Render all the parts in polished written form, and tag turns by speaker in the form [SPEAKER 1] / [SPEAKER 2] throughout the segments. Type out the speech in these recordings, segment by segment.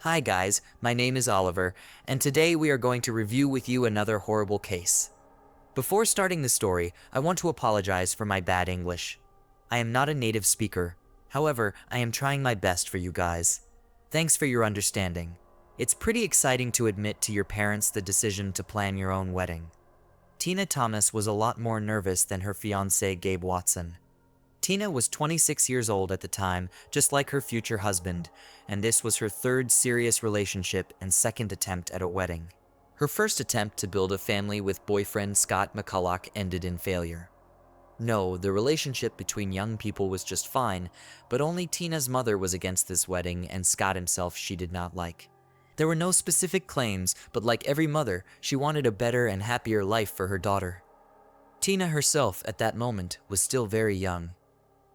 [SPEAKER 1] Hi guys, my name is Oliver, and today we are going to review with you another horrible case. Before starting the story, I want to apologize for my bad English. I am not a native speaker, however, I am trying my best for you guys. Thanks for your understanding. It's pretty exciting to admit to your parents the decision to plan your own wedding. Tina Thomas was a lot more nervous than her fiancé Gabe Watson. Tina was 26 years old at the time, just like her future husband, and this was her third serious relationship and second attempt at a wedding. Her first attempt to build a family with boyfriend Scott McCulloch ended in failure. No, the relationship between young people was just fine, but only Tina's mother was against this wedding and Scott himself she did not like. There were no specific claims, but like every mother, she wanted a better and happier life for her daughter. Tina herself, at that moment, was still very young.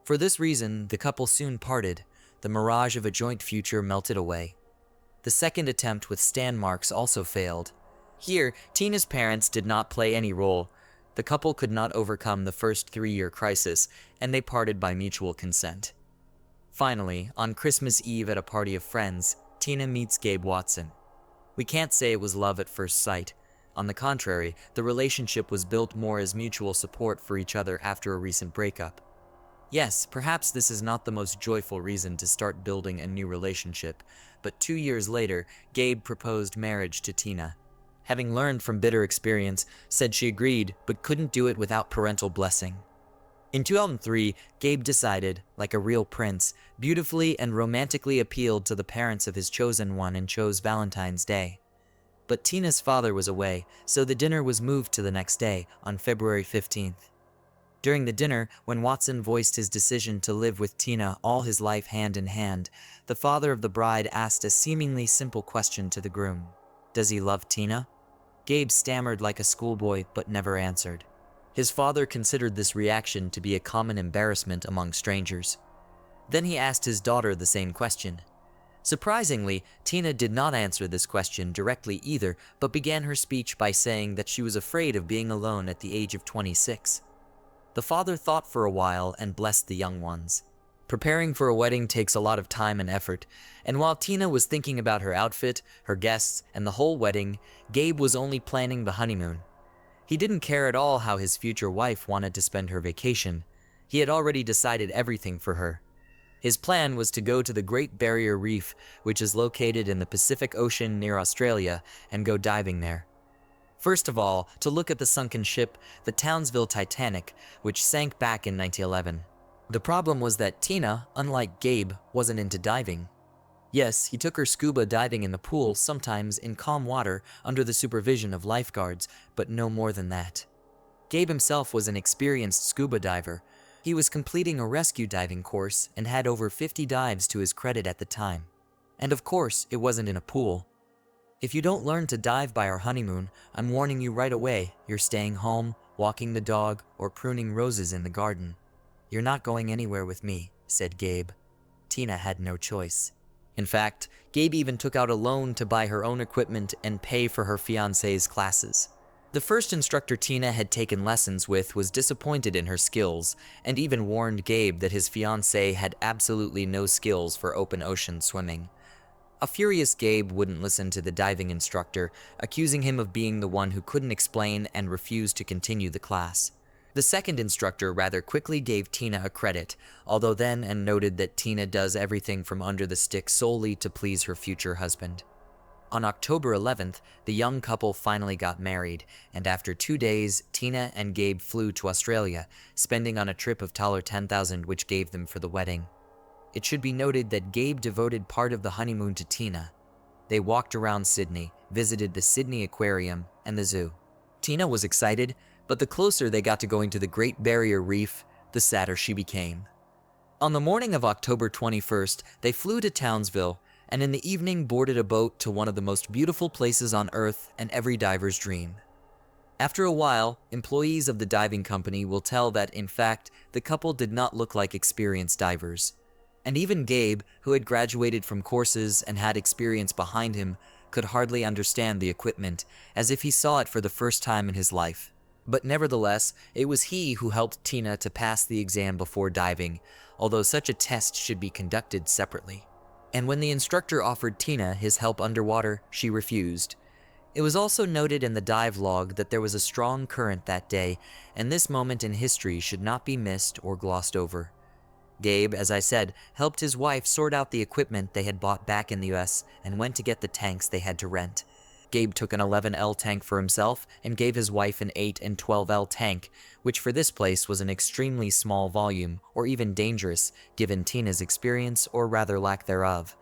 [SPEAKER 1] For this reason, the couple soon parted. The mirage of a joint future melted away. The second attempt with stand marks also failed. Here, Tina's parents did not play any role. The couple could not overcome the first 3-year crisis, and they parted by mutual consent. Finally, on Christmas Eve at a party of friends, Tina meets Gabe Watson. We can't say it was love at first sight. On the contrary, the relationship was built more as mutual support for each other after a recent breakup. Yes, perhaps this is not the most joyful reason to start building a new relationship, but 2 years later, Gabe proposed marriage to Tina. Having learned from bitter experience, said she agreed, but couldn't do it without parental blessing. In 2003, Gabe decided, like a real prince, beautifully and romantically appealed to the parents of his chosen one and chose Valentine's Day. But Tina's father was away, so the dinner was moved to the next day, on February 15th. During the dinner, when Watson voiced his decision to live with Tina all his life hand in hand, the father of the bride asked a seemingly simple question to the groom. Does he love Tina? Gabe stammered like a schoolboy but never answered. His father considered this reaction to be a common embarrassment among strangers. Then he asked his daughter the same question. Surprisingly, Tina did not answer this question directly either, but began her speech by saying that she was afraid of being alone at the age of 26. The father thought for a while and blessed the young ones. Preparing for a wedding takes a lot of time and effort, and while Tina was thinking about her outfit, her guests, and the whole wedding, Gabe was only planning the honeymoon. He didn't care at all how his future wife wanted to spend her vacation. He had already decided everything for her. His plan was to go to the Great Barrier Reef, which is located in the Pacific Ocean near Australia, and go diving there. First of all, to look at the sunken ship, the Townsville Titanic, which sank back in 1911. The problem was that Tina, unlike Gabe, wasn't into diving. Yes, he took her scuba diving in the pool, sometimes in calm water, under the supervision of lifeguards, but no more than that. Gabe himself was an experienced scuba diver. He was completing a rescue diving course and had over 50 dives to his credit at the time. And of course, it wasn't in a pool. If you don't learn to dive by our honeymoon, I'm warning you right away, you're staying home, walking the dog, or pruning roses in the garden. You're not going anywhere with me, said Gabe. Tina had no choice. In fact, Gabe even took out a loan to buy her own equipment and pay for her fiancé's classes. The first instructor Tina had taken lessons with was disappointed in her skills, and even warned Gabe that his fiancée had absolutely no skills for open ocean swimming. A furious Gabe wouldn't listen to the diving instructor, accusing him of being the one who couldn't explain and refused to continue the class. The second instructor rather quickly gave Tina a credit, although then and noted that Tina does everything from under the stick solely to please her future husband. On October 11th, the young couple finally got married, and after 2 days, Tina and Gabe flew to Australia, spending on a trip of $10,000 which gave them for the wedding. It should be noted that Gabe devoted part of the honeymoon to Tina. They walked around Sydney, visited the Sydney Aquarium and the zoo. Tina was excited, but the closer they got to going to the Great Barrier Reef, the sadder she became. On the morning of October 21st, they flew to Townsville, and in the evening boarded a boat to one of the most beautiful places on Earth and every diver's dream. After a while, employees of the diving company will tell that, in fact, the couple did not look like experienced divers. And even Gabe, who had graduated from courses and had experience behind him, could hardly understand the equipment, as if he saw it for the first time in his life. But nevertheless, it was he who helped Tina to pass the exam before diving, although such a test should be conducted separately. And when the instructor offered Tina his help underwater, she refused. It was also noted in the dive log that there was a strong current that day, and this moment in history should not be missed or glossed over. Gabe, as I said, helped his wife sort out the equipment they had bought back in the US and went to get the tanks they had to rent. Gabe took an 11L tank for himself and gave his wife an 8 and 12L tank, which for this place was an extremely small volume, or even dangerous, given Tina's experience, or rather lack thereof.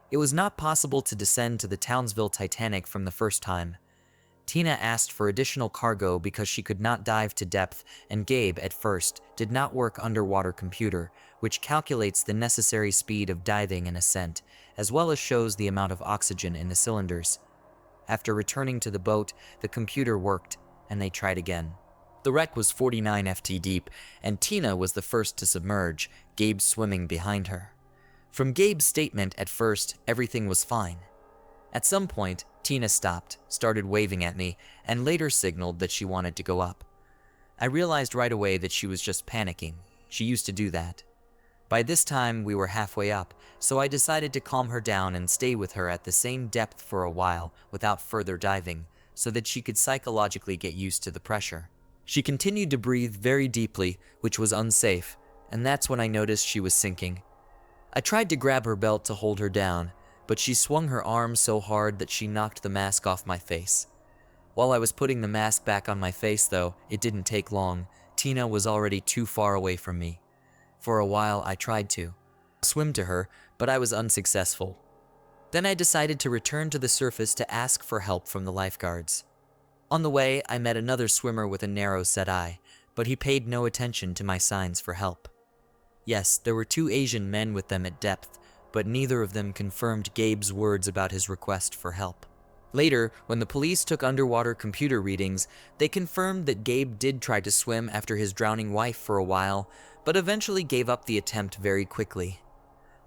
[SPEAKER 1] It was not possible to descend to the Townsville Titanic from the first time. Tina asked for additional cargo because she could not dive to depth, and Gabe, at first, did not work underwater computer, which calculates the necessary speed of diving and ascent, as well as shows the amount of oxygen in the cylinders. After returning to the boat, the computer worked, and they tried again. The wreck was 49 ft deep, and Tina was the first to submerge, Gabe swimming behind her. From Gabe's statement at first, everything was fine. At some point, Tina stopped, started waving at me, and later signaled that she wanted to go up. I realized right away that she was just panicking. She used to do that. By this time, we were halfway up, so I decided to calm her down and stay with her at the same depth for a while without further diving, so that she could psychologically get used to the pressure. She continued to breathe very deeply, which was unsafe, and that's when I noticed she was sinking. I tried to grab her belt to hold her down, but she swung her arm so hard that she knocked the mask off my face. While I was putting the mask back on my face, though, it didn't take long. Tina was already too far away from me. For a while, I tried to swim to her, but I was unsuccessful. Then I decided to return to the surface to ask for help from the lifeguards. On the way, I met another swimmer with a narrow set eye, but he paid no attention to my signs for help. Yes, there were 2 Asian men with them at depth, but neither of them confirmed Gabe's words about his request for help. Later, when the police took underwater computer readings, they confirmed that Gabe did try to swim after his drowning wife for a while, but eventually gave up the attempt very quickly.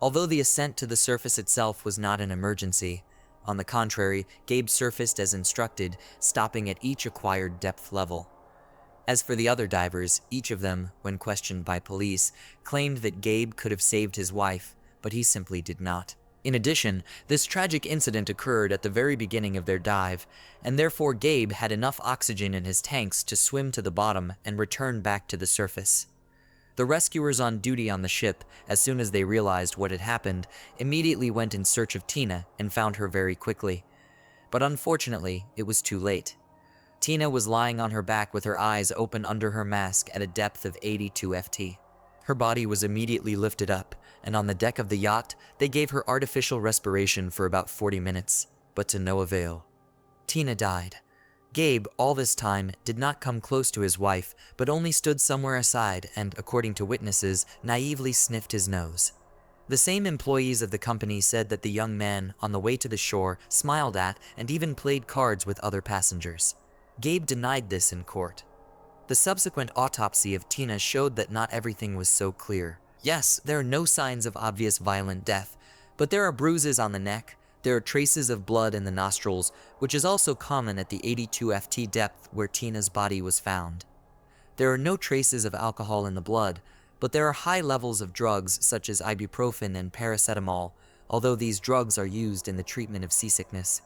[SPEAKER 1] Although the ascent to the surface itself was not an emergency, on the contrary, Gabe surfaced as instructed, stopping at each acquired depth level. As for the other divers, each of them, when questioned by police, claimed that Gabe could have saved his wife, but he simply did not. In addition, this tragic incident occurred at the very beginning of their dive, and therefore Gabe had enough oxygen in his tanks to swim to the bottom and return back to the surface. The rescuers on duty on the ship, as soon as they realized what had happened, immediately went in search of Tina and found her very quickly. But unfortunately, it was too late. Tina was lying on her back with her eyes open under her mask at a depth of 82 ft. Her body was immediately lifted up, and on the deck of the yacht, they gave her artificial respiration for about 40 minutes, but to no avail. Tina died. Gabe, all this time, did not come close to his wife, but only stood somewhere aside and, according to witnesses, naively sniffed his nose. The same employees of the company said that the young man, on the way to the shore, smiled at and even played cards with other passengers. Gabe denied this in court. The subsequent autopsy of Tina showed that not everything was so clear. Yes, there are no signs of obvious violent death, but there are bruises on the neck. There are traces of blood in the nostrils, which is also common at the 82 ft depth where Tina's body was found. There are no traces of alcohol in the blood, but there are high levels of drugs such as ibuprofen and paracetamol, although these drugs are used in the treatment of seasickness.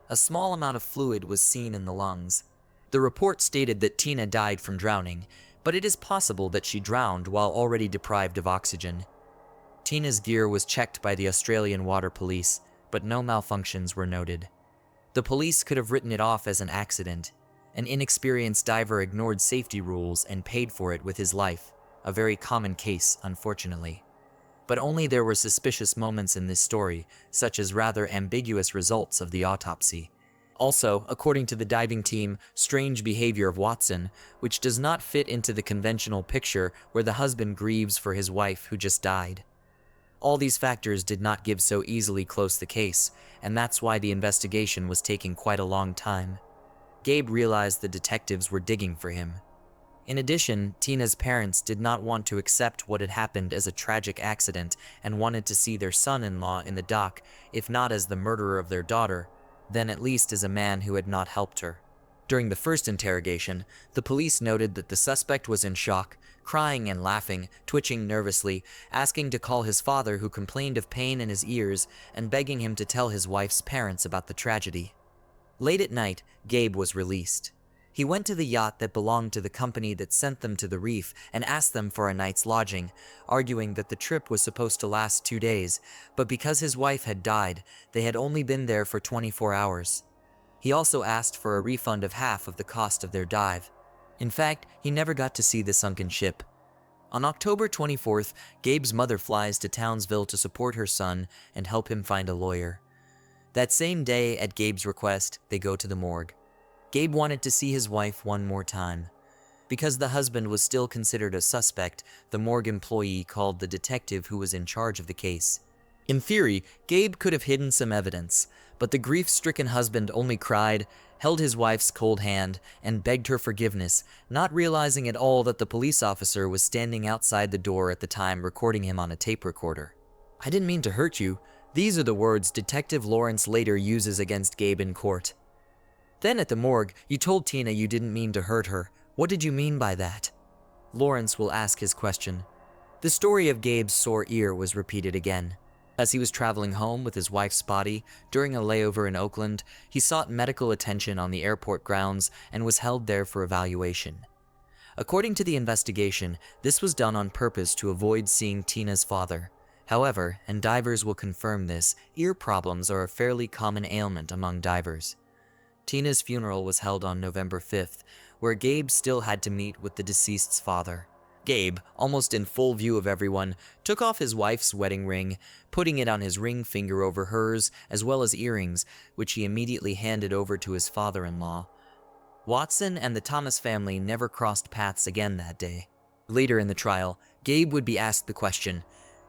[SPEAKER 1] A small amount of fluid was seen in the lungs. The report stated that Tina died from drowning, but it is possible that she drowned while already deprived of oxygen. Tina's gear was checked by the Australian Water Police, but no malfunctions were noted. The police could have written it off as an accident. An inexperienced diver ignored safety rules and paid for it with his life, a very common case, unfortunately. But only there were suspicious moments in this story, such as rather ambiguous results of the autopsy. Also, according to the diving team, strange behavior of Watson, which does not fit into the conventional picture where the husband grieves for his wife who just died. All these factors did not give so easily close the case, and that's why the investigation was taking quite a long time. Gabe realized the detectives were digging for him. In addition, Tina's parents did not want to accept what had happened as a tragic accident and wanted to see their son-in-law in the dock, if not as the murderer of their daughter, then at least as a man who had not helped her. During the first interrogation, the police noted that the suspect was in shock, crying and laughing, twitching nervously, asking to call his father, who complained of pain in his ears, and begging him to tell his wife's parents about the tragedy. Late at night, Gabe was released. He went to the yacht that belonged to the company that sent them to the reef and asked them for a night's lodging, arguing that the trip was supposed to last 2 days, but because his wife had died, they had only been there for 24 hours. He also asked for a refund of half of the cost of their dive. In fact, he never got to see the sunken ship. On October 24th, Gabe's mother flies to Townsville to support her son and help him find a lawyer. That same day, at Gabe's request, they go to the morgue. Gabe wanted to see his wife one more time. Because the husband was still considered a suspect, the morgue employee called the detective who was in charge of the case. In theory, Gabe could have hidden some evidence, but the grief-stricken husband only cried, held his wife's cold hand, and begged her forgiveness, not realizing at all that the police officer was standing outside the door at the time, recording him on a tape recorder. "I didn't mean to hurt you." These are the words Detective Lawrence later uses against Gabe in court. "Then at the morgue, you told Tina you didn't mean to hurt her. What did you mean by that?" Lawrence will ask his question. The story of Gabe's sore ear was repeated again. As he was traveling home with his wife's body during a layover in Oakland, he sought medical attention on the airport grounds and was held there for evaluation. According to the investigation, this was done on purpose to avoid seeing Tina's father. However, and divers will confirm this, ear problems are a fairly common ailment among divers. Tina's funeral was held on November 5th, where Gabe still had to meet with the deceased's father. Gabe, almost in full view of everyone, took off his wife's wedding ring, putting it on his ring finger over hers, as well as earrings, which he immediately handed over to his father-in-law. Watson and the Thomas family never crossed paths again that day. Later in the trial, Gabe would be asked the question,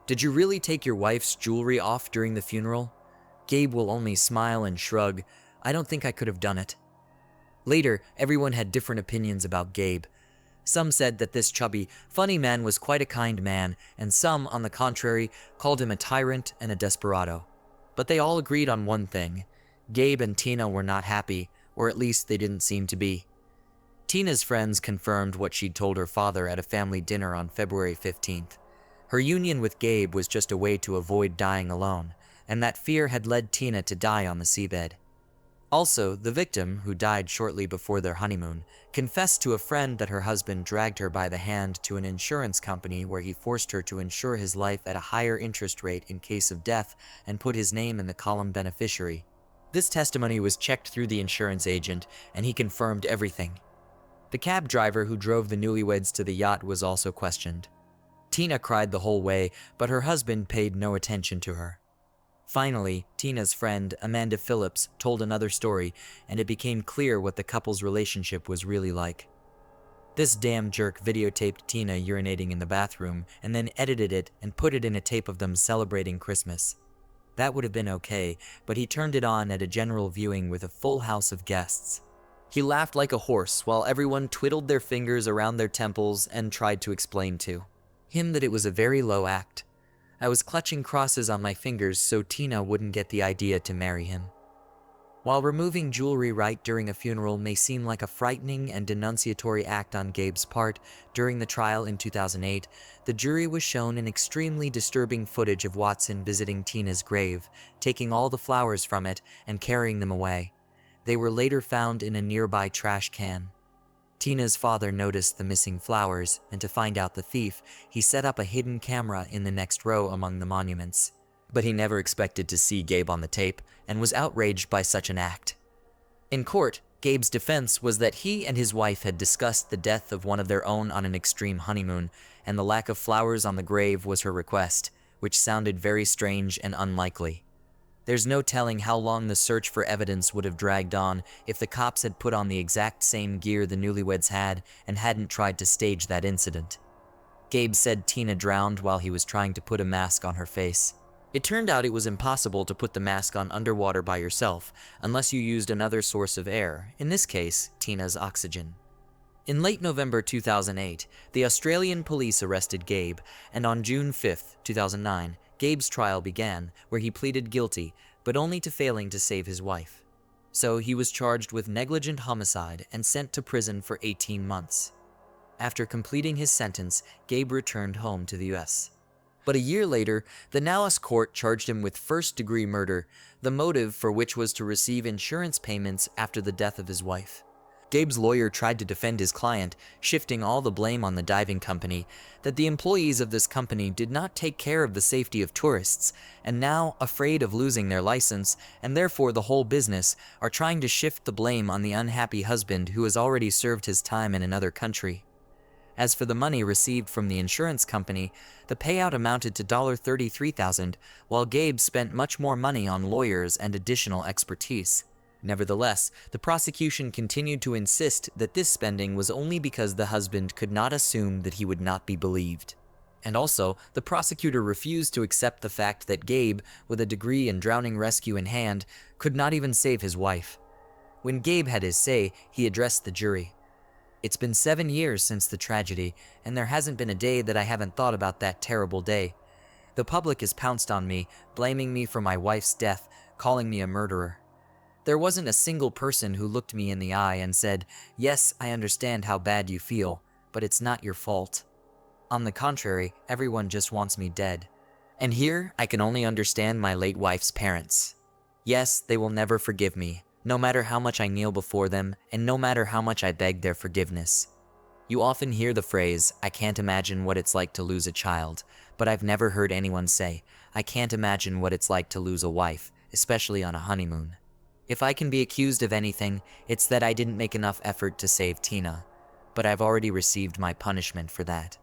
[SPEAKER 1] "Did you really take your wife's jewelry off during the funeral?" Gabe will only smile and shrug, "I don't think I could have done it." Later, everyone had different opinions about Gabe. Some said that this chubby, funny man was quite a kind man, and some, on the contrary, called him a tyrant and a desperado. But they all agreed on one thing: Gabe and Tina were not happy, or at least they didn't seem to be. Tina's friends confirmed what she'd told her father at a family dinner on February 15th. Her union with Gabe was just a way to avoid dying alone, and that fear had led Tina to die on the seabed. Also, the victim, who died shortly before their honeymoon, confessed to a friend that her husband dragged her by the hand to an insurance company where he forced her to insure his life at a higher interest rate in case of death and put his name in the column beneficiary. This testimony was checked through the insurance agent, and he confirmed everything. The cab driver who drove the newlyweds to the yacht was also questioned. Tina cried the whole way, but her husband paid no attention to her. Finally, Tina's friend, Amanda Phillips, told another story, and it became clear what the couple's relationship was really like. This damn jerk videotaped Tina urinating in the bathroom, and then edited it and put it in a tape of them celebrating Christmas. That would have been okay, but he turned it on at a general viewing with a full house of guests. He laughed like a horse while everyone twiddled their fingers around their temples and tried to explain to him that it was a very low act. I was clutching crosses on my fingers so Tina wouldn't get the idea to marry him. While removing jewelry right during a funeral may seem like a frightening and denunciatory act on Gabe's part, during the trial in 2008, the jury was shown an extremely disturbing footage of Watson visiting Tina's grave, taking all the flowers from it and carrying them away. They were later found in a nearby trash can. Tina's father noticed the missing flowers, and to find out the thief, he set up a hidden camera in the next row among the monuments. But he never expected to see Gabe on the tape, and was outraged by such an act. In court, Gabe's defense was that he and his wife had discussed the death of one of their own on an extreme honeymoon, and the lack of flowers on the grave was her request, which sounded very strange and unlikely. There's no telling how long the search for evidence would have dragged on if the cops had put on the exact same gear the newlyweds had and hadn't tried to stage that incident. Gabe said Tina drowned while he was trying to put a mask on her face. It turned out it was impossible to put the mask on underwater by yourself unless you used another source of air, in this case, Tina's oxygen. In late November 2008, the Australian police arrested Gabe, and on June 5, 2009, Gabe's trial began, where he pleaded guilty, but only to failing to save his wife. So he was charged with negligent homicide and sent to prison for 18 months. After completing his sentence, Gabe returned home to the US. But a year later, the Dallas court charged him with first-degree murder, the motive for which was to receive insurance payments after the death of his wife. Gabe's lawyer tried to defend his client, shifting all the blame on the diving company, that the employees of this company did not take care of the safety of tourists, and now, afraid of losing their license, and therefore the whole business, are trying to shift the blame on the unhappy husband who has already served his time in another country. As for the money received from the insurance company, the payout amounted to $33,000, while Gabe spent much more money on lawyers and additional expertise. Nevertheless, the prosecution continued to insist that this spending was only because the husband could not assume that he would not be believed. And also, the prosecutor refused to accept the fact that Gabe, with a degree in drowning rescue in hand, could not even save his wife. When Gabe had his say, he addressed the jury. "It's been 7 years since the tragedy, and there hasn't been a day that I haven't thought about that terrible day. The public has pounced on me, blaming me for my wife's death, calling me a murderer. There wasn't a single person who looked me in the eye and said, 'Yes, I understand how bad you feel, but it's not your fault.' On the contrary, everyone just wants me dead. And here, I can only understand my late wife's parents. Yes, they will never forgive me, no matter how much I kneel before them, and no matter how much I beg their forgiveness. You often hear the phrase, 'I can't imagine what it's like to lose a child,' but I've never heard anyone say, 'I can't imagine what it's like to lose a wife, especially on a honeymoon.' If I can be accused of anything, it's that I didn't make enough effort to save Tina, but I've already received my punishment for that.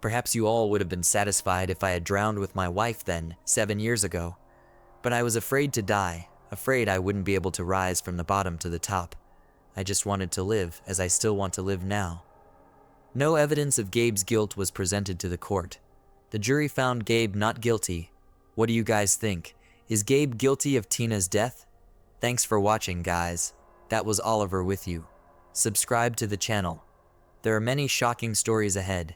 [SPEAKER 1] Perhaps you all would have been satisfied if I had drowned with my wife then, 7 years ago. But I was afraid to die, afraid I wouldn't be able to rise from the bottom to the top. I just wanted to live, as I still want to live now." No evidence of Gabe's guilt was presented to the court. The jury found Gabe not guilty. What do you guys think? Is Gabe guilty of Tina's death? Thanks for watching, guys. That was Oliver with you. Subscribe to the channel. There are many shocking stories ahead.